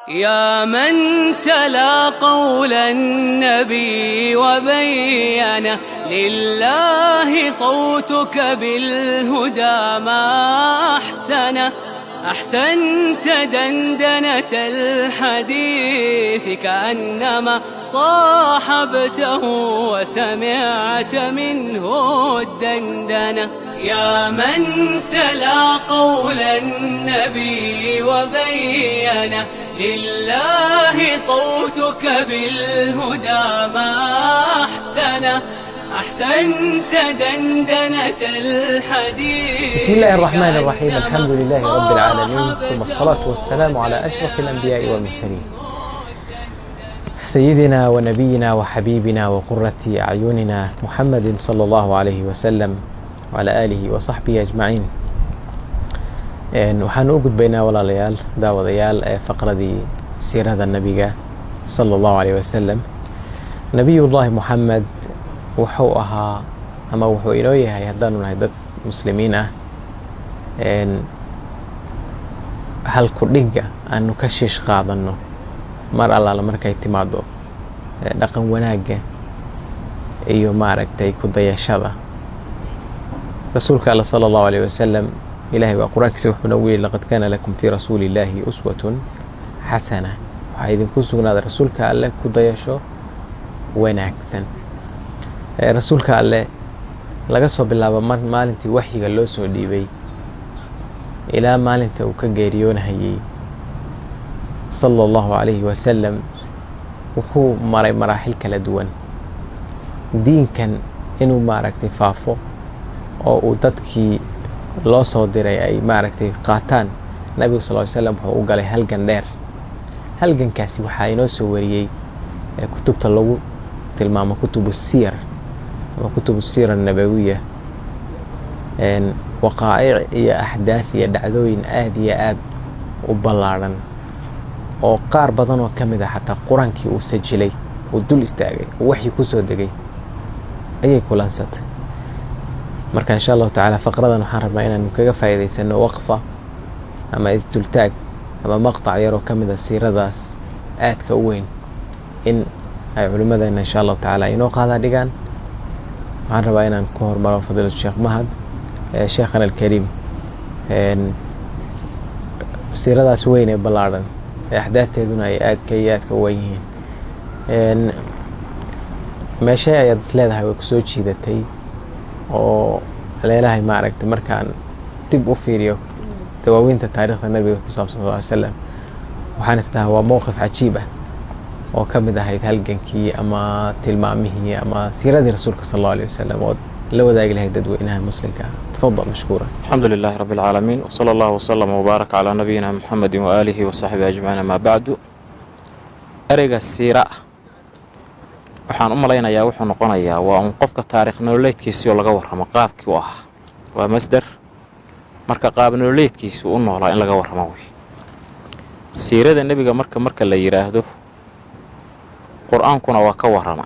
يا من تلا قول النبي وبينه لله صوتك بالهدى ما أحسنه. أحسنت دندنة الحديث كأنما صاحبته وسمعت منه الدندنة. يا من تلا قول النبي وبينه لله صوتك بالهدى ما أحسنه. أحسنت دندنة الحديث. بسم الله الرحمن الرحيم. الحمد لله رب العالمين، ثم الصلاة والسلام على أشرف الأنبياء والمرسلين سيدنا ونبينا وحبيبنا وقرة أعيننا محمد صلى الله عليه وسلم وعلى آله وصحبه أجمعين. waxaan u gudbaynaa walaalayaal daawadayaal faqradii siirada nabiga sallallahu alayhi wasallam. nabiyullaahi Muhammad wuxuu ahaa ama wuxuu inoo yahay haddaanu nahay dad muslimiin ah halku dhigga aanu ka shiish qaadanno mar allaala markay timaado dhaqan wanaagga iyo maaragtay ku dayashada rasuulka alla sallallahu alayhi wasallam. ilaahay waa quraankiisa wuxuu nagu yiri laqad kana lakum fi rasuulillahi uswatun hasana. waxaa idinku sugnaaday rasuulka alle ku dayasho wanaagsan. rasuulka alle laga soo bilaabo maalintii waxyiga loo soo dhiibay ilaa maalinta uu ka geeriyoonayay sallallahu alayhi wasallam wuxuu maray maraaxil kala duwan. diinkan inuu maaragtay faafo oo uu dadkii loo soo diray ay maaragtay qaataan, nabiga sallallahu alayhi wasallam wuxuu u galay halgan dheer. halgankaasi waxaa inoo soo wariyay kutubta lagu tilmaamo kutubu siyar ama kutubu siira nabawiya, waqaa'ic iyo axdaaf iyo dhacdooyin aad iyo aad u ballaaran oo qaar badan oo ka mid ah xataa quraankii uu sajilay uu dul istaagay oo waxyi ku soo degay ayay kulansatay. marka insha Allah taala faqradan waxaan rabaa inaan kaga faa'iideysano waqfa ama istultaag ama maqtac yar oo ka mid ah siiradaas aadka u weyn in ay culimadeena insha Allah taala inoo qaada dhigaan. waxaan rabaa inaan ku hormaro fadilada Sheekh Mahad Sheekhana al-Kariim siiradaas weyn ee ballaaran axdaafteeduna ay aadka u weyn yihiin. meeshay ayaad isleedahay way ku soo jiidatay oo leelahay maaragtay markaan dib u fiiriyo dawaawinta taariikhda nabiga ku saabsan sallallahu alayhi wasallam waxaan isdahaa waa mowqif cajiib ah oo ka mid ahayd halgankii ama tilmaamihii ama siiradii rasuulka sallallahu alayhi wasallam oo la wadaagi lahayd dadweynaha muslimka. تفضل مشكورا. الحمد لله رب العالمين، وصلى الله وسلم وبارك على نبينا محمد وآله وصحبه أجمعين. ما بعد أرجع السيرة waxaan u malaynayaa wuxuu noqonayaa waa un qofka taariikh nololeedkiisa oo laga warramo qaabkii uu ahaa. waa masdar marka qaab nololeedkiisa uu noolaa in laga warramo way. siirada nabiga marka la yiraahdo quraankuna waa ka warrama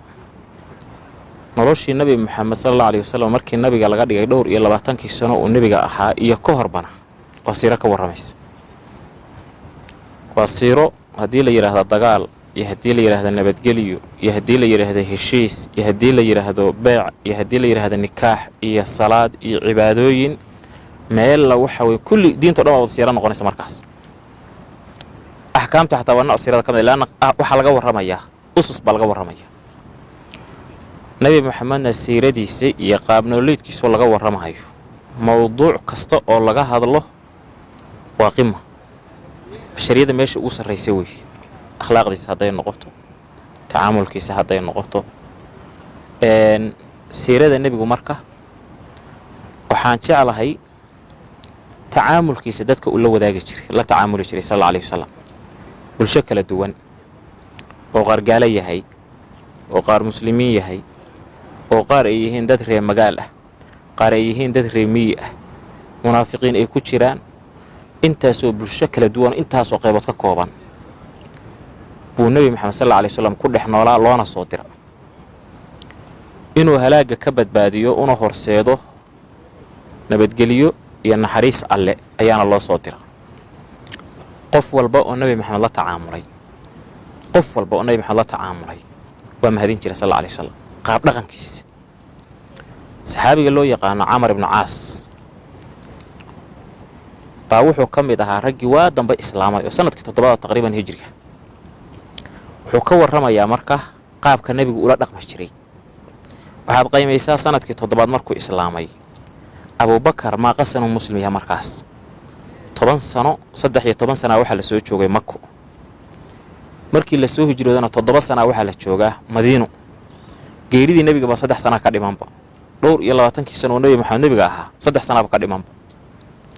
noloshii nabi Muhammad sallallahu alayhi wasallam markii nabiga laga dhigay dhowr iyo 20 sano oo nabiga ahaa iyo ka horbana waa siiro ka warramaysa. waa siiro haddii la yiraahdo dagaal iyo haddii la yiraahdo nabadgelyo iyo haddii la yiraahdo heshiis iyo haddii la yiraahdo beec iyo haddii la yiraahdo nikaax iyo salaad iyo cibaadooyin meel la waxa way kulli diinta dhan wada siiro noqonaysa. markaas axkaamta xataa waa siirada kamid ah waxa laga warramayaa usus baa laga warramayaa. nabi Muhammad siiradiisa iyo qaab nololeedkiisa laga warramayo mowduuc kasta oo laga hadlo waa qima bashariyada meesha ugu sarreysay way. akhlaaqdiisa hadday noqoto, tacaamulkiisa hadday noqoto, siirada nabigu marka waxaan jeclahay tacaamulkiisa dadka uu la wadaagi jiray, la tacaamuli jiray sallallahu alayhi wasallam. bulsho kala duwan oo qaar gaala yahay oo qaar muslimiin yahay oo qaar ay yihiin dad reer magaal ah, qaar ay yihiin dad reer miyi ah, munaafiqiin ay ku jiraan, intaasoo bulsho kala duwan intaasoo qaybood ka kooban buu nabi Muhammad sallallahu alayhi wasallam ku dhex noolaa loona soo dira inuu halaaga ka badbaadiyo una horseedo nabadgeliyo iyo naxariis alle ayaana loo soo dira. qof walba oo nabi maxamed la tacaamulay waa mahadin jiray sal alla alay wasalam qaab dhaqankiisa. saxaabiga loo yaqaano camar ibnu caas baa wuxuu ka mid ahaa raggii waa dambe islaamay oo sanadkii 7 taqriiban hijriga. wuxuu ka warramayaa marka qaabka nebigu ula dhaqmi jiray. waxaad qiimaysaa sanadkii 7 markuu islaamay abubakar maa qasanuu muslim yahay markaas 13 sano waxaa la soo joogay Makko. markii la soo hijroodana 7 sano waxaa la joogaa Madiino. geeridii nebiga baa 3 sano ka dhimanba. dhowr iyo 20 sano oo nabi maxamed nebiga ahaa 3 sano ka dhimanba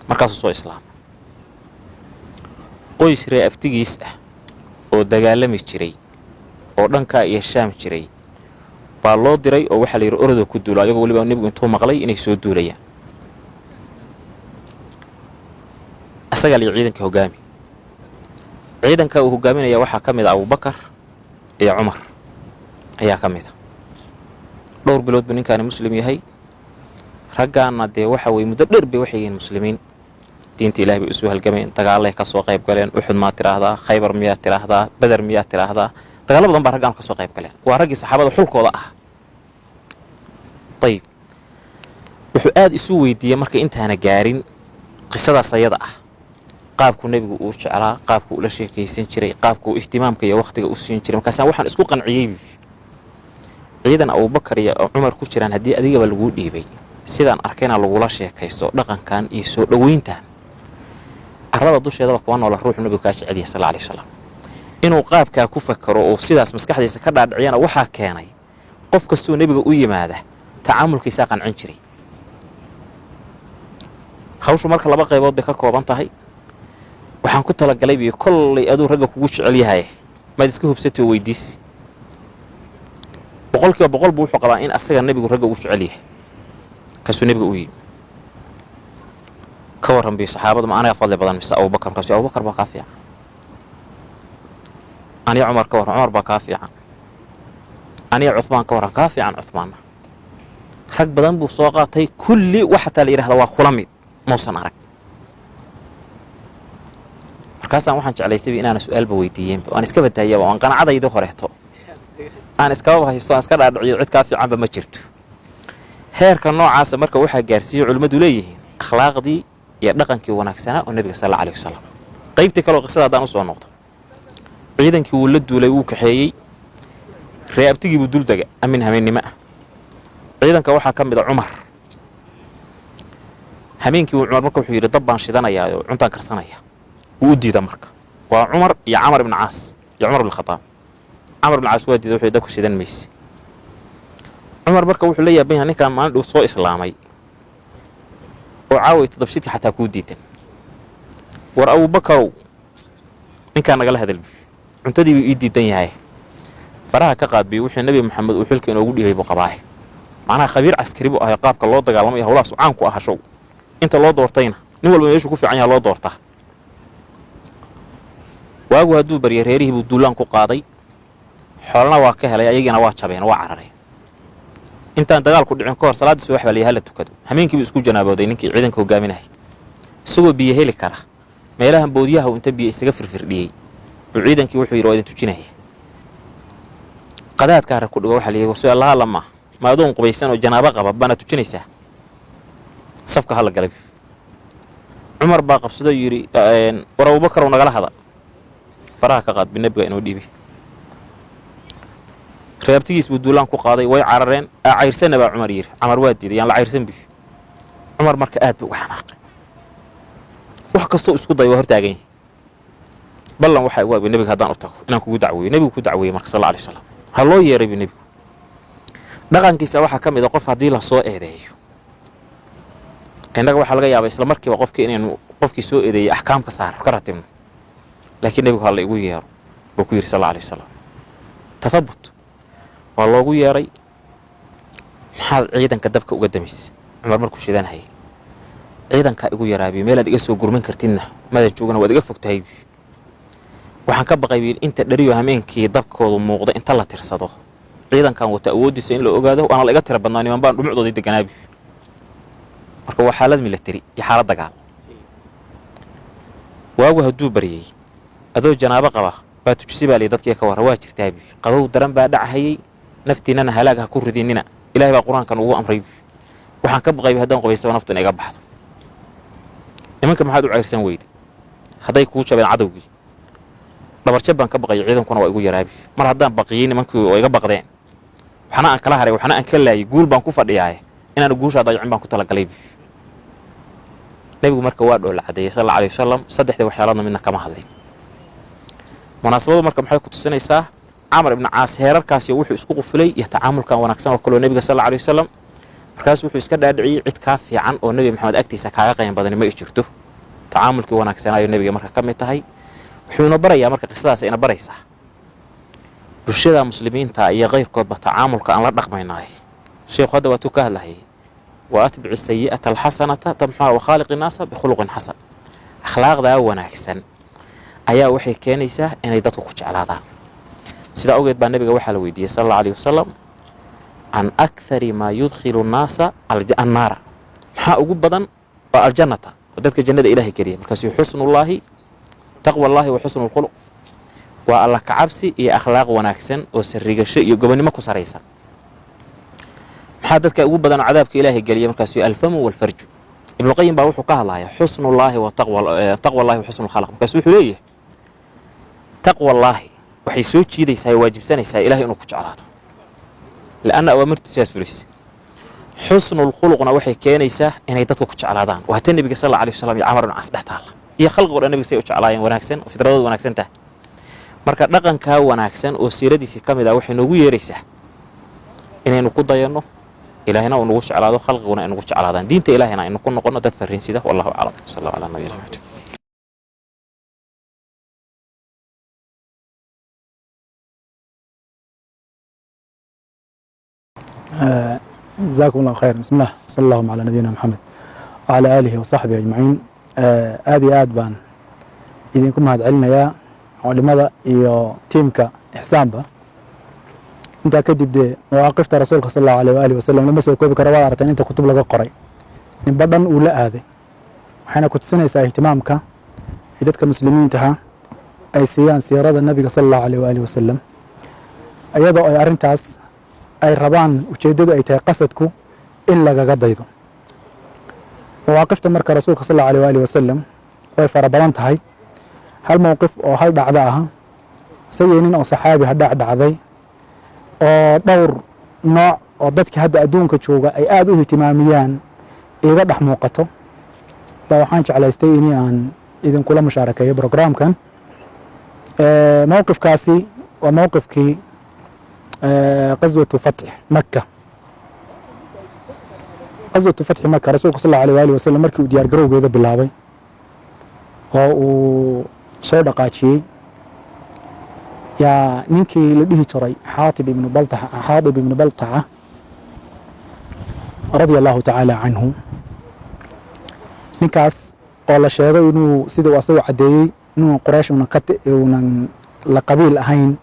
markaasuu soo islaamay. qoys ree abtigiis ah oo dagaalami jiray oo dhanka iyo Shaam jiray baa loo diray oo waxa la yiri orado ku duulay ayagoo waliba nebigu intuu maqlay inay soo duulayaan. asaga li ciidanka hogaami. ciidanka uu hogaaminaya waxaa ka mid ah Abubakar iyo Umar ayaa ka mid ah. dhowr bilood buu ninkan muslim yahay. raggaana dee waxa way muddo dheer bay waxay yihiin muslimiin. diinta Ilaahay bay isu halgameen, dagaalay ka soo qayb galeen, Uhud ma tiraahdaa, Khaybar miyaa tiraahdaa, Badar miyaa tiraahdaa. dagaal badan baa raggaan ka soo qayb galeen. waa raggii saxaabada xulkooda ah. tayib wuxuu aad isu weydiiyay marka intaana gaarin qisadaas ayada ah qaabku nebigu uu jeclaa, qaabku ula sheekaysan jiray, qaabku ihtimaamka iyo waqtiga u siin jiray. markaas waxaan isku qanciyay ciidan Abubakar iyo Umar ku jiraan haddii adigaba lagu dhiibay sidaan arkayna lagula sheekaysto dhaqankan iyo soo dhaweyntan arrada dusheeda waa nool ruux nabiga ka jecel yahay sallallahu alayhi wasallam inuu qaabka ku fakaro oo sidaas maskaxdiisa ka dhaadhiciyana waxa keenay qof kastoo nabiga u yimaada tacaamulkiisa qancin jiray. hawshu marka laba qaybood bay ka kooban tahay. waxaan ku talagalay bi kollay aduu ragga kugu jecel yahay ma iska hubsato weydiis boqolkiiba boqol buu wuxuu qabaa in asaga nabigu ragga ugu jecel yahay kasoo nabiga u yimid. ka waran bi saxaabada ma anaga fadli badan mise Abubakar kasoo Abubakar baa ka fiican. aniga Umar ka waran Umar baa ka fiican. aniga Uthman ka waran ka fiican Uthman. rag badan buu soo qaatay kulli waxa taa la yiraahdo waa kulamid muusan arag. markaasaan waxaan jeclaystay inaan su'aalba weydiiyeen aan iska badaayaa waan qanacadayda horeeto aan iska haysto aan iska dhaadhiciyo cid ka fiicanba ma jirto. heerka noocaas marka waxa gaarsiiyay culimadu leeyihiin akhlaaqdii iyo dhaqankii wanaagsanaa oo nabiga sallallahu alayhi wasallam. qaybtii kale oo qisada hadaan u soo noqdo ciidankii uu la duulay uu kaxeeyay reebtigii buu dul daga amin hameennimo ah. ciidanka waxaa ka mid ah Umar. habeenkii uu Umar marka wuxuu yiri dab baan shidanayaa oo cuntaan karsanaya wuu diiday marka. waa Umar iyo Amr ibn Caas iyo Umar ibn Khattab. Amr ibn Caas waa diiday wuxuu dabka shidan meeyay. Umar marka wuxuu leeyahay in ninkan maalin dhow soo islaamay oo caaway tadabshidka xataa ku diidan. war Abubakar ninkan naga la hadal cuntadii uu diidan yahay faraha ka qaad bi wuxuu nabi maxamed uu xilka inoogu dhigay buu qabaa. macnaha khabiir askari buu ahaa qaabka loo dagaalamayo hawlaha sucaan ku ah show inta loo doortayna nin walba meeshu ku fiican yahay loo doortaa. waagu haduu bariyo reerihii buu duulaan ku qaaday xoolana waa ka helay ayagina waa jabeen waa carareen. intaan dagaal ku dhicin ka hor salaadii subax baa la tukado habeenkii buu isku janaabooday ninkii ciidanka hogaaminayay isagoo biyo heli kara meelaha boodiyaha uu inta biyo isaga firfirdhiyay buu ciidankii wuxuu yiri waa idin tujinaya. qadaadka hore ku dhigo waxa la yiri warso Allah lama ma adoon qubaysan oo janaabo qaba bana tujinaysaa safka hal galay. Umar baa qabsaday yiri war Abubakar naga la hada faraha ka qaad binabiga inuu dhiibay. reebtigiis buu duulaan ku qaaday way carareen cayrsana baa Umar yiri Umar waa diiday yaan la cayrsan bi. Umar marka aad buu xanaaqay wax kasto isku dayo hortaagan ballan waxa uu nabiga hadaan u tago inaan kugu dacweeyo nabigu ku dacweeyay marka sallallahu alayhi wasallam ha loo yeeray nabigu. dhaqankiisa waxa kamid ah qof hadii la soo eedeeyo inaga waxa laga yaabaa isla markiiba qofkii soo eedeeyay ahkaam ka saar ka ratibno laakiin nabigu hal igu yeero buu ku yiri sallallahu alayhi wasallam tathabbut waa loogu yeeray maxaa ciidanka dabka uga damis. Umar markuu shidanayay ciidanka igu yaraabi meel aad iga soo gurmin kartidna mada joogana waad iga fogtahay. waxaan ka baqay inta dhariyo hameenkii dabkoodu muuqda inta la tirsado ciidankan wata awoodiisa in la ogaado waana la iga tira badnaa niman baan dhumucdoodii deganaabi. marka waa xaalad military iyo xaalad dagaal. waagu haduu bariyay adoo janaabo qaba baa tujisi baa lii dadkii ka warra waa jirtaa bi qabow daran baa dhacayay naftiinana halaag ha ku ridinina ilaahay baa quraankan ugu amray waxaan ka baqay haddaan qabaysto naftan iga baxdo nimanka maxaad u ceyrsan weyday hadday kuu jabeen cadowgii dhabarjab baan ka baqay ciidankuna waa igu yaraabi mar haddaan baqiyay nimankii oo iga baqdeen waxna aan kala haray waxna aan ka laayay guul baan ku fadhiyaay inaan guusha dayacin baan ku talagalay nabigu marka waa dhool cadeeyay sallallahu alayhi wasallam saddexda waxyaalaadna midna kama hadlin munaasabadu marka maxay ku tusinaysaa Amr ibn Aas heerarkaas iyo wuxuu isku qufulay iyo tacaamulkan wanaagsan oo kale nabiga sallallahu alayhi wasallam markaas wuxuu iska dhaadhiciyay cid ka fiican oo nabi maxamed agtiisa kaaga qayn badan ma jirto tacaamulkii wanaagsan ayu nabiga marka kamid tahay wuxuu barayaa marka qisadaas ina baraysaa bulshada muslimiinta iyo qeyrkoodba tacaamulka aan la dhaqmaynaay sheekhu hadda waa ka hadlayay وأتبع السيئة الحسنة تمحها وخالق الناس بخلق حسن أخلاق ذا وناكسن أيا وحي كانيسة إن يدتك كتش على ذا سيدا أوجد بان نبي وحي الويدية صلى الله عليه وسلم عن أكثر ما يدخل الناس النار محا أقول بدن الجنة ودتك الجنة إلهي كريم كسي حسن الله تقوى الله وحسن الخلق والله كعبسي إيه أخلاق وناكسن وسرق الشيء يقبني ما كسريسا حدثك أقول بدن عذابك إلهي قال مركز الفم والفرج ابن القيم بقى وحو كهلايا حسن الله وتقوى الله وحسن الخلق مركز وحو ليه تقوى الله وحي سوى شيء ساي واجب سنة ساي إلهي إنه كجعلاته لأن أوامرت سياس فلس حسن الخلق وحي كانيسة إن يدتك كجعلاتان وهتني بك صلى الله عليه وسلم يعمر عن عصده تعالى هي خلق النبي سي كجعلاين وناكسن وفي درود وناكسن ته marka dhaqanka wanaagsan oo siiradiisa kamid ah waxay nagu yeeraysaa inaynu ku dayano إلهنا ونقول على هذا خلق ونقول على هذا دين إلهنا إنه كنا قلنا تدفرين سيده والله أعلم صلى الله على النبي محمد جزاكم الله خير بسم الله صلى الله على نبينا محمد وعلى آله وصحبه أجمعين هذه آدبان إذا كنا هاد علنا يا ولماذا يا تيمك إحسان به انت كدب مواقفت رسولك صلى الله عليه واله وسلم لما سو كوبك روارتين انت كتب لغا قري in badan uu la aaday waxayna ku tusinaysaa ihtimaamka dadka muslimiinta ay siiyaan siirada nabiga sallallahu alayhi wa sallam ayadoo ay arintaas ay rabaan ujeedadu ay tahay qasadku in lagaga daydo mawaqifta marka rasuulka sallallahu alayhi wa sallam way farabadan tahay hal mawqif oo hal dhacda ah sayeenin oo saxaabi dhacday oo dhowr nooc oo dadka hadda adduunka jooga ay aad u ihtimaamiyaan iga dhex muuqato baa waxaan jeclaystay in aan idin kula mushaarakeeyo programkan mowqifkaasi waa mowqifkii qaswatu fath Makka qaswatu fath Makka rasuulku sallallahu alayhi wa sallam markii uu diyaar garowgeeda bilaabay oo uu soo dhaqaajiyay يا نينكي لديه جري حاطب بن بلطعة رضي الله تعالى عنه نينكاس قال شيغا انه سيده واسو عديي انه قريش ونن لقبيل اهين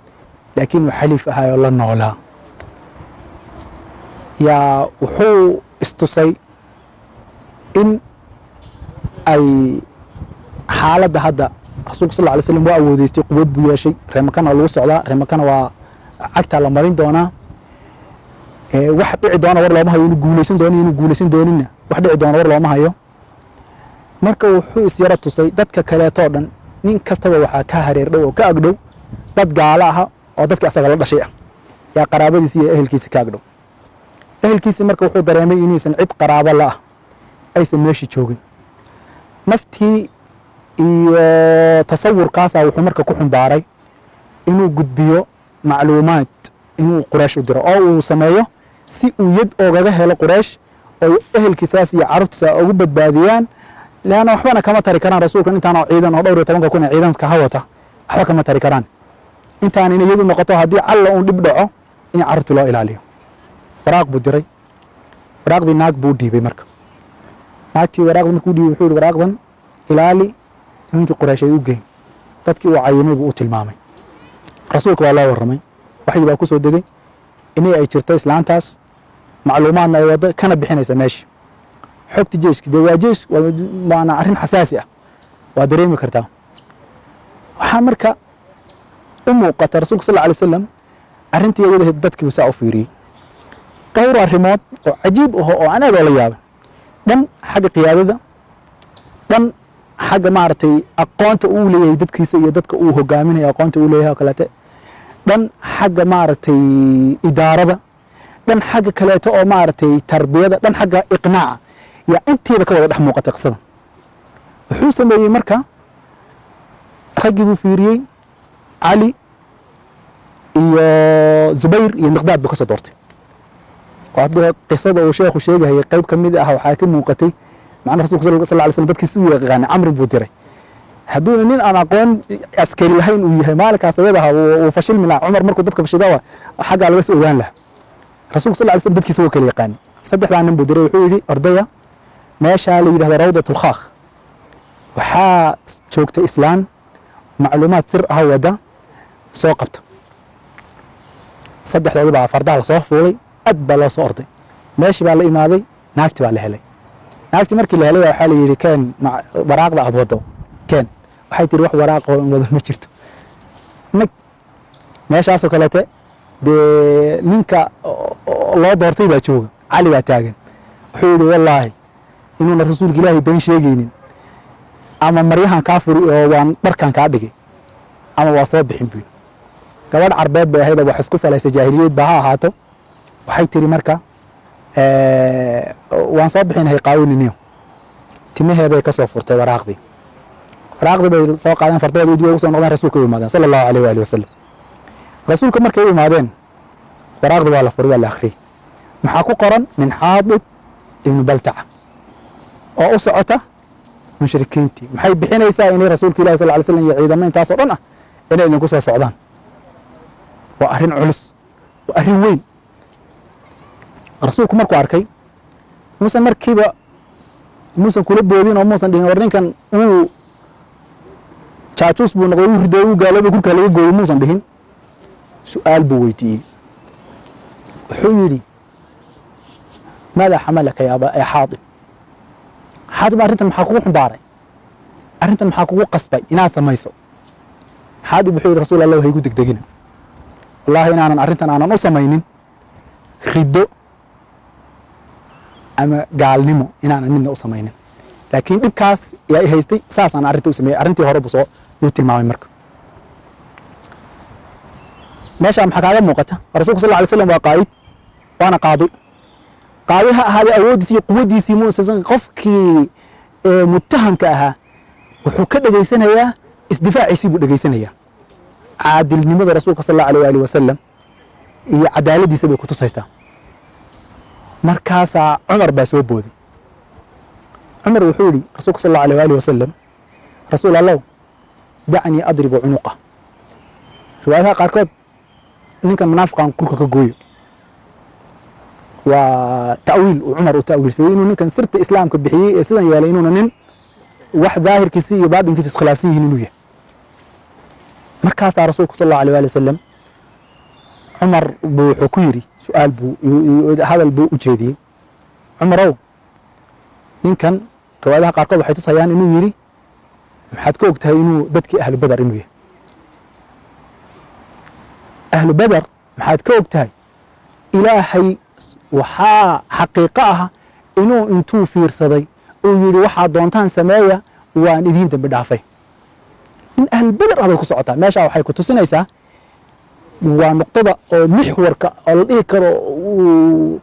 لكن حليف اهاي الله نولا يا وحو استسي ان اي حالة هذا rasuulku sallallahu alayhi wasallam waa awoodeystay quwad buu yeeshay reemakana lagu socdaa reemakana waa cagta la marin doonaa wax dhici doona war looma hayo inuu guuleysan doonina wax dhici doona war looma hayo marka wuxuu isyara tusay dadka kale oo dhan nin kastaba waxa ka hareer dhow oo ka agdhow dad gaala ah oo dadka asaga la dhashay ah yaa qaraabadiisa iyo ehelkiisa ka agdhow ehelkiisa marka wuxuu dareemay inaysan cid qaraabo la ah aysan meeshii joogin naftii iyo tasawurkaas wuxuu marka ku xambaaray inuu gudbiyo macluumaad inuu Quraysh u diro oo uu sameeyo si uu yad oogaga helo Quraysh oo ehelkiisaas iyo carruurtiisa ugu badbaadiyaan laana waxbana kama tari karaan rasuulka intaana ciidan oo dhowr iyo 10 kun ciidanka hawata waxba kama tari karaan intaan inay yadu noqoto hadii alla uu dib dhaco in carruurtu loo ilaaliyo waraaq buu diray waraaqdii naag buu dhiibay marka naagtii waraaqda markuu dhiibay wuxuu waraaqdan ilaali ninkii Quraysh ay u geeyay dadkii uu caayimay buu u tilmaamay rasuulku waa la waramay waxay baa ku soo degay inay ay jirto islaantaas macluumaadna ay wada kana bixinaysa meeshii xogta jeeshka waa jeesh waana arrin xasaasi ah waa dareemi kartaa waxaa marka u muuqata rasuulka sal alay wasalam arrintii wadaheed dadkiibu saa u fiiriyey dhowr arrimood oo cajiib aho oo aan aad oola yaaba dhan xagga qiyaadada dhan xagga maaragtay aqoonta uu leeyahay dadkiisa iyo dadka uu hogaaminayo aqoonta uu leeyahay oo kaleete dhan xagga maaragtay idaarada dhan xagga kaleeto oo maaragtay tarbiyada dhan xagga iqnaaca yaa intiiba ka wada dhex muuqatay qisada wuxuu sameeyey marka raggii buu fiiriyey cali iyo zubayr iyo miqdaad buu ka soo doortay hadda qisada uu sheekhu sheegayay qayb ka mid ah waxaa ka muuqatay macna rasuulka sal alay slam dadkiisa u yaqaanay camri buu diray hadduuna nin aan aqoon askari lahayn uu yahay maalinkaas ayada aha uu fashilmi lahaa cumar markuu dadka fashilaa xaggaa laga soo ogaan lahaa rasuulka sal alay slam dadkiisa wuu kala yaqaanay saddexdaa nin buu diray wuxuu yidhi ordaya meeshaa la yidhahdo rawdat ulkhaakh waxaa joogta islaan macluumaad sir ah wada soo qabta saddexdoodii baa fardaha lasoo fuulay ad baa loo soo orday meeshii baa la imaaday naagti baa la helay naagti markii la helay waxaa la yidhi keen waraaqda aad wado keen waxay tiri wax waraaqoo wado ma jirto nag meeshaasoo kaleete dee ninka loo doortay baa jooga cali baa taagan wuxuu yidhi wallaahi inuuna rasuulka ilaahay been sheegaynin ama maryahan kaa furi oo waan dharkan kaa dhigay ama waa soo bixin buu gabadh carbeed bay ahayd wax isku falaysa jaahiliyeed baa ha ahaato waxay tiri marka waan soo bixinahay qaawininiyo timaheeday ka soo furtay waraaqdii bay soo qaadeen fardoodii dib ugu soo noqdeen rasuulka u imaadeen sala allahu alayh waali wasalam rasuulka markay u imaadeen waraaqdii waa la furay waa la akhriyey maxaa ku qoran min xaadib ibnu baltaca oo u socota mushrikiintii maxay bixinaysaa inay rasuulka ilahi sal alay slam iyo ciidamo intaasoo dhan ah inay idinku soo socdaan waa arrin culus waa arrin weyn rasuulku markuu arkay muusan markiiba muusan kula boodin oo muusan dhihin war ninkan wuu jaajuus buu noqday wuu riday wuu gaalooba gurkaa laga gooyey muusan dhihin su'aal buu weydiiyey wuxuu yidhi maadaa xamalaka ya xaadib xaadib arrintan maxaa kugu xumbaaray arrintan maxaa kugu qasbay inaad samayso xaadib wuxuu yidhi rasuul allah haygu degdegina wallaahi inaanan arrintan aanan u samaynin riddo ama gaalnimo inaanan midna u samaynin laakiin dhibkaas yaa i haystay saasaan arrinta u sameeyey arrintii hore buu soo yuu tilmaamay marka meeshaa maxaa kaaga muuqata rasuulka sal lla alay slam waa qaa'id waana qaadi qaadi ha ahaadee awooddiisi iyo quwaddiisii muusan qofkii mutahamka ahaa wuxuu ka dhegaysanayaa isdifaaciisii buu dhegaysanayaa caadilnimada rasuulka sal allahu alayh waali wasalam iyo cadaaladdiisa bay ku tusaysaa markaasaa cumar baa soo booday cumar wuxuu yidhi rasuulka sal allahu alayh waali wasalam rasuul allow dacnii adribu cunuqa riwaayadaha qaarkood ninkan munaafiqan kulka ka gooyo waa ta'wiil uu cumar u ta'wiilsaday inuu ninkan sirta islaamka bixiyey ee sidan yeelay inuuna nin wax daahirkiisi iyo baadinkiisa iskhilaafsan yihiin inuu yahay markaasaa rasuulku sal allahu alayh waali wasalam cumar buu wuxuu ku yidhi su'aal buu hadal buu u jeediyey cumarow ninkan riwaayadaha qaarkood waxay tusayaan inuu yidhi maxaad ka og tahay inuu dadkii ahlu badar inuu yahay ahlu badar maxaad ka og tahay ilaahay waxaa xaqiiqo ah inuu intuu fiirsaday uu yidhi waxaad doontaan sameeya waan idiin dambi dhaafay in ahlu badar ah bay ku socotaa meeshaa waxay ku tusinaysaa waa nuqtada oo mixwarka oo la dhihi karo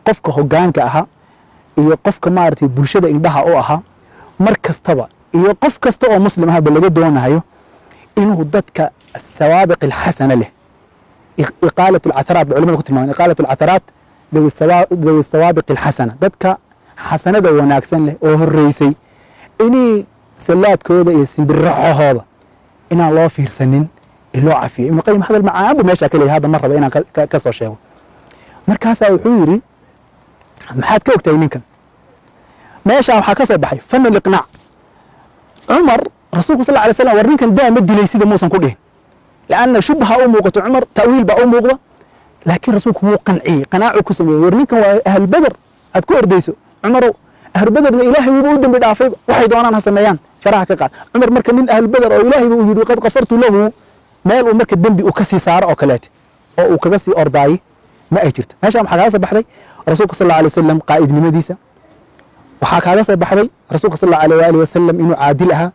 qofka hoggaanka ahaa iyo qofka maaragtay bulshada indhaha u ahaa mar kastaba iyo qof kasta oo muslim ahba laga doonayo inuu dadka asawaabiq alxasana leh iqaalat alcatharaat ba culimada ku tilmaaman iqaalat alcatharaat dawi asawaabiq alxasana dadka xasanada wanaagsan leh oo horreysay inay salaadkooda iyo simbirraxahooda inaan loo fiirsanin loo cafiyo ibnu qayim hadal macaan buu meeshaa ka leeyahay hadda mar raba inaan ka soo sheego markaasaa wuxuu yidhi maxaad ka ogtahay ninkan meeshaa waxaa ka soo baxay fanu liqnaac cumar rasuulku sal alay slam war ninkan daa ma dilay sida muusan ku dhihin lianna shubha u muuqato cumar ta'wiil baa u muuqda laakiin rasuulku wuu qanciyey qanaacu ku sameeyey war ninkan waa ahlubeder aad ku ordayso cumarow ahlubaderna ilaahay wuuba u dembi dhaafayba waxay doonaan ha sameeyaan faraha ka qaad cumar marka nin ahlu badar oo ilaahay buu yidhi qad qafartu lahu meel uu marka dembi uu ka sii saaro oo kaleete oo uu kaga sii ordaayey ma ay jirto meeshaan waxaa kaaga soo baxday rasuulka sal alla alay wasalam qaa'idnimadiisa waxaa kaaga soo baxday rasuulka sal alla alayh waalihi wasalam inuu caadil ahaa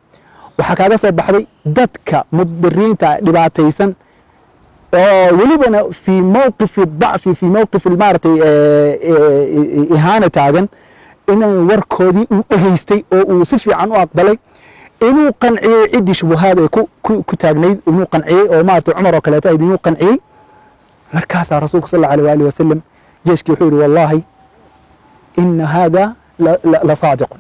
waxaa kaaga soo baxday dadka mudbiriinta dhibaataysan oo welibana fii mowqifi dacfi fii mowqifi maaratay ihaana taagan inuu warkoodii uu dhegaystay oo uu si fiican u aqbalay inuu qanciyey ciddii shubuhaad ee ku taagnayd inuu qanciyey oo maarata cumar oo kaleeto ayd inuu qanciyey markaasaa rasuulka sal alla alayh waalihi wasalam jeeshkii wuxuu yidhi wallaahi ina haada la saadiqun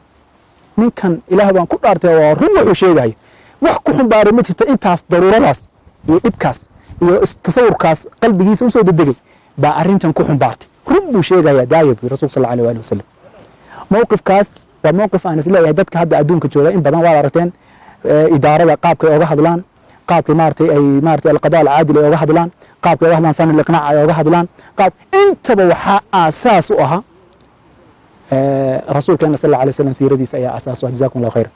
ninkan ilaah baan ku dhaartay waa run wuxuu sheegaya wax ku xumbaaray ma jirto intaas daruuradaas iyo dhibkaas iyo tasawurkaas qalbigiisa usoo dedegay baa arrintan ku xumbaartay run buu sheegaya daaya buu rasuulka sal alla alayh waalihi wasalam mowqifkaas waa mowqif aan isleeyahay dadka hadda adduunka jooga in badan waad aragteen idaarada qaabkay ooga hadlaan qaabkay maaratay ay maaratay alqadaa alcaadil ay ooga hadlaan qaabkay ooga hadlaan fan aliqnaac ay ooga hadlaan qaab intaba waxaa aasaas u ahaa rasuulkeena sal alla alay wasalam siiradiisa ayaa aasaas u ah jazakum allahu khayra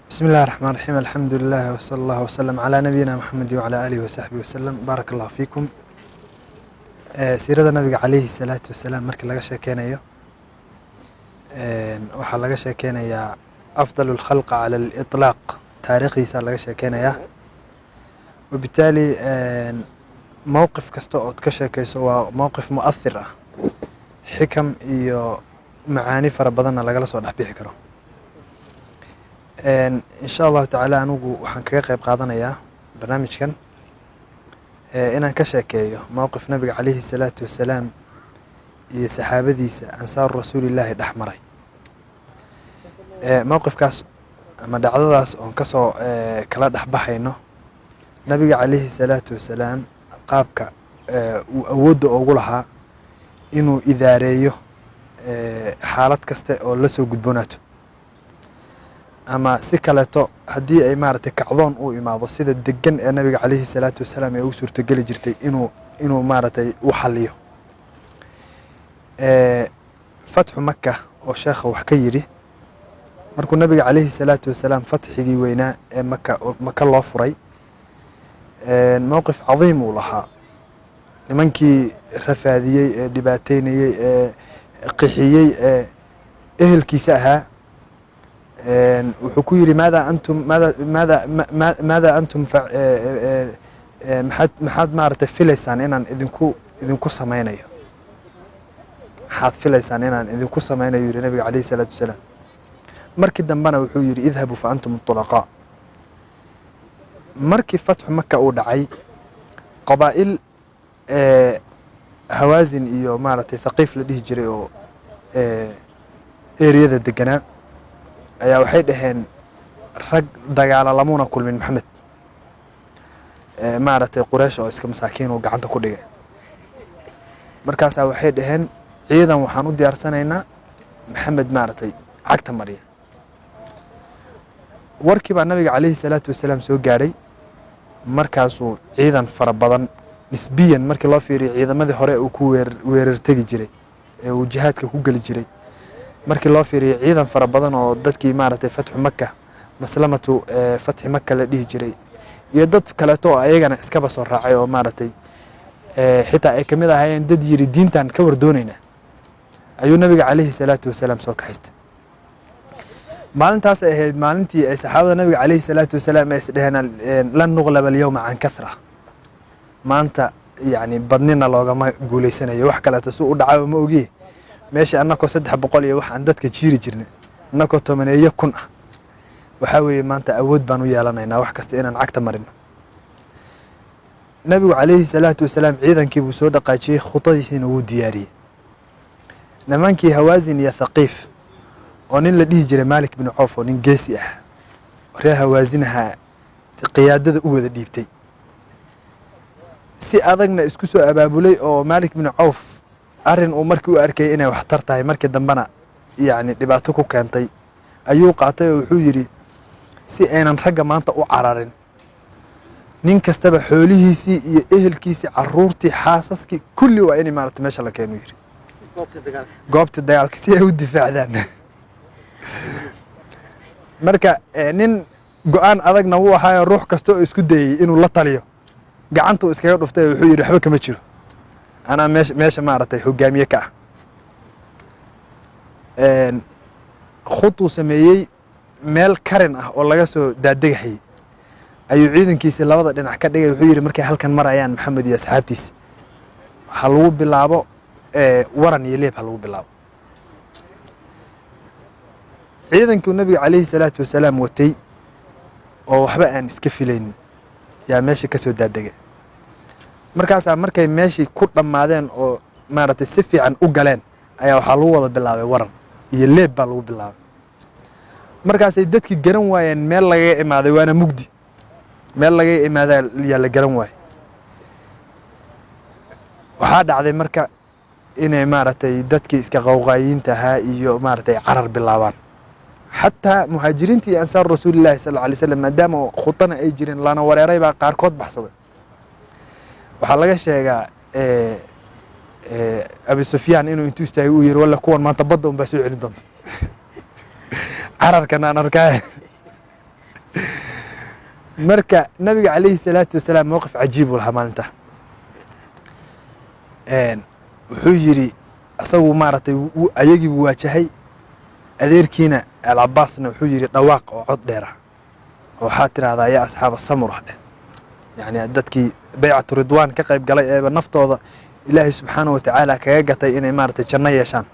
بسم الله الرحمن الرحيم الحمد لله وصلى الله وسلم على نبينا محمد وعلى آله وصحبه وسلم بارك الله فيكم سيرة النبي عليه الصلاة والسلام مركز لغا شاكينيو waxaa laga sheekeynayaa أفضل الخلق على الإطلاق taariikhdiisa laga sheekeynayaa وبالتالي موقف kasta ood ka sheekeyso waa موقف مؤثر ah xikam iyo macaani fara badanna lagala soo dhex bixi karo إن شاء الله تعالى anugu waxaan kaga qayb qaadanayaa barnaamijkan inaan ka sheekeeyo mowqif nabiga calayhi الصلاaةu wasalaam iyo saxaabadiisa ansaaru rasuulillaahi dhex maray mowqifkaas ama dhacdadaas oon kasoo kala dhex baxayno nabiga calayhi الصلاaةu wasalaam qaabka uu awoodda ugu lahaa inuu idaareeyo xaalad kaste oo la soo gudboonaato ama si kaleeto haddii ay maaragtay kacdoon uu imaado sida degan ee nabiga calayhi الصلاaةu wasalaam ee ugu suurtogeli jirtay inuu maaragtay u xaliyo fatxu maka oo sheekha wax ka yidhi markuu nabiga calayhi الصلاaةu wasalaam fatxigii weynaa ee maka loo furay mowqif cadiim uu lahaa nimankii rafaadiyey ee dhibaateynayey ee qixiyey ee ehelkiisa ahaa wuxuu ku yidhi maada antum maxaad maaragtay filaysaan inaan idinku samaynayo maxaad filaysaan inaan idinku samaynayo yidhi nabiga calayhi الصلاaةu wasalaam markii dambena wuxuu yidhi idhabuu fa antum طulaqaa markii fatxu maka uu dhacay qabaa'il hawaasin iyo maaragtay thaqiif la dhihi jiray oo eriyada deganaa ayaa waxay dhaheen rag dagaala lamuuna kulmin maxamed maaragtay quraysh oo iska masaakiin uu gacanta ku dhigay markaasaa waxay dhaheen ciidan waxaan u diyaarsanaynaa maxamed maaragtay cagta mariya warkii baa nabiga calayhi الصلاaةu wasalaam soo gaadhay markaasuu ciidan fara badan nisbiyan markii loo fiiriyo ciidamadii hore uu ku weerar tegi jiray ee uu jihaadka ku geli jiray markii loo fiiriyo ciidan fara badan oo dadkii maaragtay fatxu maka maslamatu fatxi maka la dhihi jiray iyo dad kaleeto oo ayagana iskaba soo raacay oo maaragtay xitaa ay kamid ahaayeen dad yiri diintan ka wardoonayna ayuu nabiga calayhi الصلاaةu wasalaam soo kaxaystay maalintaas ay ahayd maalintii ay saxaabada nabiga calayhi الصلاaةu wasalaam ay isdheheen lan nuqlaba alyawma can kahra maanta yani badnina loogama guuleysanayo wax kaleeto suu u dhacaba ma ogiye meesha annakoo 300 iyo wax aan dadka jiiri jirnay annakoo 10 kun ah waxaa weeye maanta awood baan u yeelanaynaa wax kasta inaan cagta marino nabigu calayhi الصلاaةu wasalaam ciidankii buu soo dhaqaajiyey khudadiisiina wuu diyaariyey nimankii hawaasin iyo thaqiif oo nin la dhihi jiray maalik bin coof oo nin geesi ah reer hawaasinaha qiyaadada u wada dhiibtay si adagna isku soo abaabulay oo maalik bin coof arrin uu markii u arkayay inay waxtar tahay markii dambena yacni dhibaato ku keentay ayuu qaatay oo wuxuu yidhi si aynan ragga maanta u cararin nin kastaba xoolihiisii iyo ehelkiisii caruurtii xaasaskii kulli waa inay maarata meesha la keenu yidhi goobta dagaalka si ay u difaacdaan marka nin go-aan adagna wuu ahaayo ruux kasta oo isku dayey inuu la taliyo gacanta uu iskaga dhuftay wuxuu yidhi waxba kama jiro anaa meesha maaragtay hogaamiye ka ah khutuu sameeyey meel karin ah oo laga soo daadegahayey ayuu ciidankiisi labada dhinac ka dhigay wuxuu yidhi markay halkan marayaan maxamed iyo asxaabtiisa ha lagu bilaabo waran iyo leeb ha lagu bilaabo ciidankuu nabiga calayhi salaatu wasalaam watay oo waxba aan iska filaynin yaa meesha ka soo daadegay markaasaa markay meeshii ku dhammaadeen oo maaragtay si fiican u galeen ayaa waxaa lagu wada bilaabay waran iyo leeb baa lagu bilaabay markaasay dadkii garan waayeen meel lagaga imaaday waana mugdi meel lagaga imaadaa yaa la garan waayey waxaa dhacday marka inay maaragtay dadkii iska qawqaayiinta ahaa iyo maaragtay carar bilaabaan xataa muhaajiriinta iyo ansaar rasuulillahi sal alla alay slam maadaama khudana ay jireen lana wareeray baa qaarkood baxsaday waxaa laga sheegaa abi sufyaan inuu intuu istaagay uu yiri walla kuwan maanta badda unbaa soo celin doonta cararkan aan arkaa marka nabiga calayhi salaatu wasalaam mowqif cajiib uu lahaa maalinta wuxuu yidhi asagu maaragtay ayagii buu waajahay adeerkiina alcabaasna wuxuu yidhi dhawaaq oo cod dheer ah waxaad tidhaahdaa yaa asxaaba samura dheh yacni dadkii baycatu ridwaan ka qayb galay eeba naftooda ilaahay subxaanahu watacaala kaga gatay inay maaragtay janno yeeshaan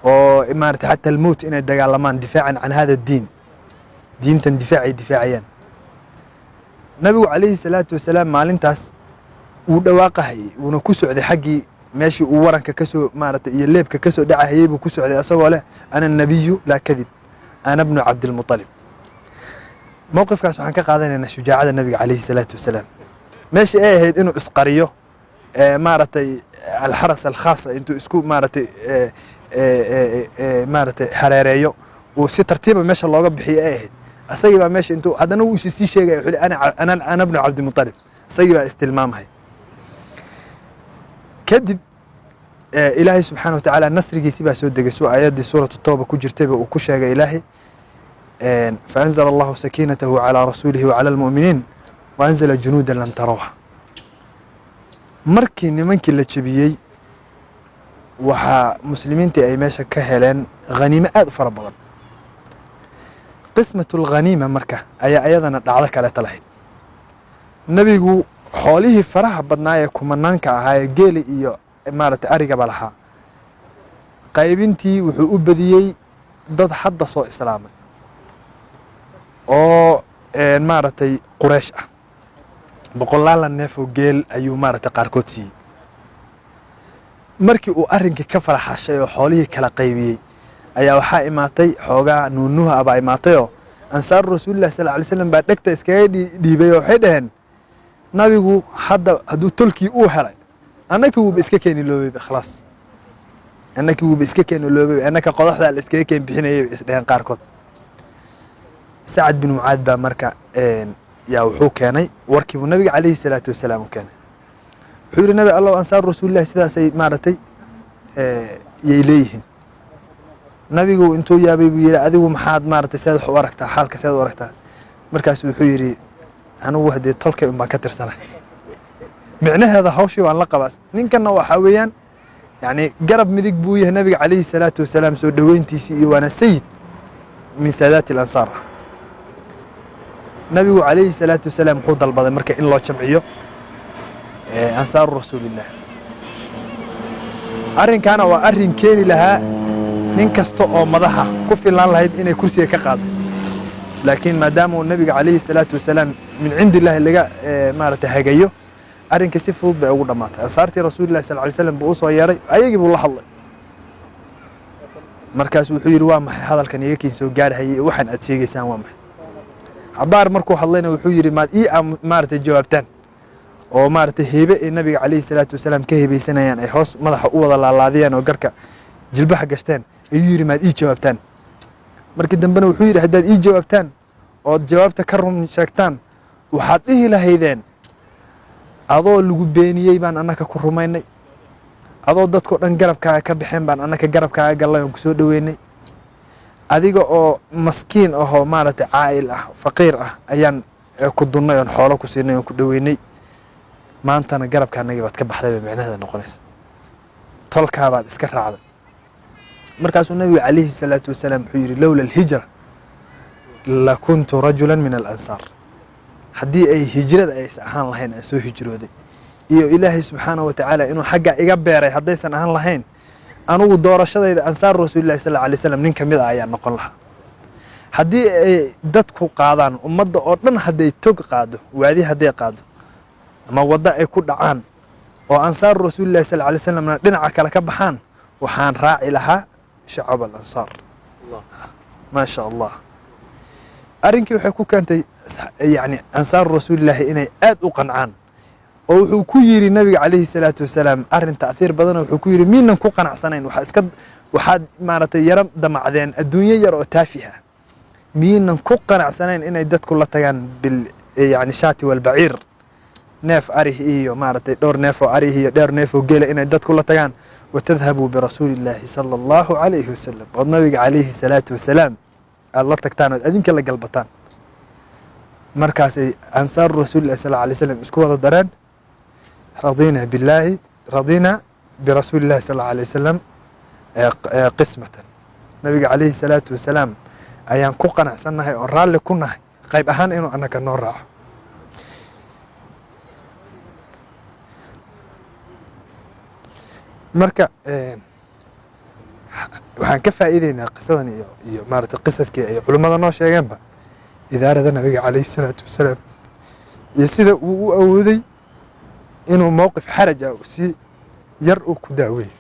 oo maaragtay xata almowt inay dagaalamaan difaacan can hada diin diintan difaacay difaacayaan nabigu calayhi salaatu wasalaam maalintaas wuu dhawaaqahayey wuuna ku socday xaggii meeshii uu waranka ka soo maaragtay iyo leebka ka soo dhacahayey buu ku socday asagoo leh ana nabiyu laa kadib ana bnu cabdilmuطalib mowqifkaas waxaan ka qaadanaynaa shujaacada nabiga calayhi salaatu wasalaam meeshii ay ahayd inuu isqariyo maaragtay alxaras alkhaasa intuu isku maaragtay maaragtay hareereeyo uu si tartiiba meesha looga bixiyo ay ahayd asagii baa meesha intuu haddana wuu sii sheegaya wuxuu yidhi ana bnu cabdilmuطalib asagii baa istilmaamhay kadib ilaahay subxaana wa tacaala nasrigiisi baa soo degay suu aayaddii suuratu tawba ku jirtayba uu ku sheegay ilaahay faanzala allahu sakiinatahu calaa rasuulihi wacala almu'miniin waanzala junuudan lam tarawha markii nimankii la jebiyey waxaa muslimiintii ay meesha ka heleen haniimo aad u fara badan qismatu alghaniima marka ayaa ayadana dhacdo kaleeta lahayd nebigu xoolihii faraha badnaa ee kumanaanka ahaa ee geeli iyo maaragtay arigaba lahaa qaybintii wuxuu u badiyey dad hadda soo islaamay oo maaragtay quraysh ah boqolaala neefoo geel ayuu maaragtay qaarkood siiyey markii uu arrinkii ka faraxashay oo xoolihii kala qaybiyey ayaa waxaa imaatay xoogaa nuunuha abaa imaatayoo ansaaru rasuulillahi sal alay slam baa dhegta iskaga dhiibay oo waxay dhaheen nabigu hadda hadduu tolkii uu helay annakii wuuba iska keeni loobeyba khalaas annakii wuuba iska keeni loobeyba annaka qodaxdaa la iskaga keen bixinayay bay isdheheen qaarkood sacad bin mucaad baa marka yaa wuxuu keenay warkiibuu nabiga calayhi salaatu wasalaam u keenay wuxuu yidhi nabi allahu ansaaru rasuulillahi sidaasay maaragtay yay leeyihiin nabigu intuu yaabay buu yidhi adigu maxaad maaragtay seed wax u aragtaa xaalka seed u aragtaa markaasu wuxuu yidhi anigu haddee tolkay un baan ka tirsanay micnaheeda hawshii waan la qabaas ninkanna waxaa weeyaan yacni garab midig buu yahay nabiga calayhi salaatu wasalaam soo dhoweyntiisii iyo waana sayid min saadaati alansaar nabigu calayhi salaatu wasalaam wuxuu dalbaday marka in loo jamciyo ansaaru rasuulillah arrinkaana waa arrin keeni lahaa nin kasta oo madaxa ku filaan lahayd inay kursiga ka qaado laakiin maadaama uu nabiga calayhi salaatu wasalaam min cindi illaahi laga maaragtay hagayo arrinka si fudud bay ugu dhammaatay ansaartii rasuulillahi sal alay slam buu u soo yeeray ayagii buu la hadlay markaasu wuxuu yidhi waa maxay hadalkan iga kiin soo gaarhayay waxaan aad sheegaysaan waa maxay cabaar markuu hadlayna wuxuu yidhi maad ii maaragtay jawaabtaan oo maaragtay heybe ay nabiga calayhi salaatu wasalaam ka hebaysanayaan ay hoos madaxa u wada laalaadiyaan oo garka jilbaha gashteen ayuu yidhi maad ii jawaabtaan markii dambena wuxuu yidhi haddaad ii jawaabtaan ood jawaabta ka run sheegtaan waxaad dhihi lahaydeen adoo lagu beeniyey baan annaka ku rumaynay adoo dadkao dhan garabkaaga ka baxeen baan annaka garabkaaga gallay oon ku soo dhoweynay adiga oo maskiin ahoo maaragtay caa'il ah faqiir ah ayaan ku dunnay oon xoolo ku siinay oon ku dhoweynay maantana garabkaanagii baad ka baxday bay micnaheeda noqonaysa tolkaabaad iska raacday markaasuu nabiga calayhi salaatu wasalaam wuxuu yidhi lowla alhijra lakuntu rajulan min alansaar haddii ay hijrada aysan ahaan lahayn aan soo hijrooday iyo ilaahay subxaanahu watacaala inuu xagga iga beeray haddaysan ahaan lahayn anugu doorashadayda ansaar rasuulillahi sal alla alay slam nin ka mid ah ayaa noqon lahaa haddii ay dadku qaadaan ummadda oo dhan hadday tog qaado waadi hadday qaado ama waddo ay ku dhacaan oo ansaar rasuulillahi sal alay slamna dhinaca kale ka baxaan waxaan raaci lahaa shacab alansaar maa sha allah arrinkii waxay ku keentay yani ansaaru rasuulillaahi inay aad u qancaan oo wuxuu ku yidhi nabiga calayhi salaatu wasalaam arrin ta'hiir badana wuxuu ku yidhi miinan ku qanacsanayn waxaad maaragtay yaro damacdeen adduunyo yar oo taafiha miinan ku qanacsanayn inay dadku la tagaan bil yani shaati walbaciir neef arih iyo maaragtay dhowr neef oo arih iyo dheer neef oo geela inay dadku la tagaan watadhabuu birasuulillaahi sala allahu calayhi wasalam ood nabiga calayhi salaatu wasalaam aad la tagtaan ood adinka la galbataan markaasay ansaaru rasuulillahi sal alla alay slam isku wada dareen radina billaahi radina birasuulillahi sal alla alay wasalam qismatan nabiga calayhi salaatu wasalaam ayaan ku qanacsannahay oo raalli ku nahay qayb ahaan inuu annaka noo raaco marka waxaan ka faa'iideynaa qisadan iyo maaragtay qisaskii ay culimmada noo sheegeenba idaarada nabiga calayhi salaatu wasalaam iyo sida uu u awooday inuu mowqif xaraj ah si yar uu ku daaweeyo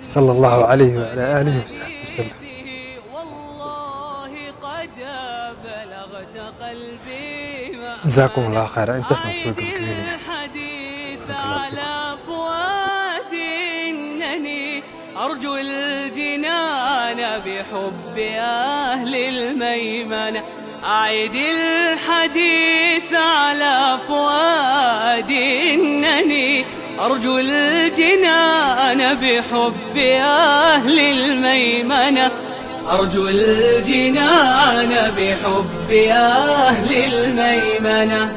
صلى الله عليه وعلى آله وصحبه وسلم جزاكم الله خيرا انت سمعتوا الحديث على فؤادي إنني أرجو الجنان بحب أهل الميمنة أعد الحديث على فؤادي إنني أرجو الجنان بحب أهل الميمنة أرجو الجنان بحب أهل الميمنة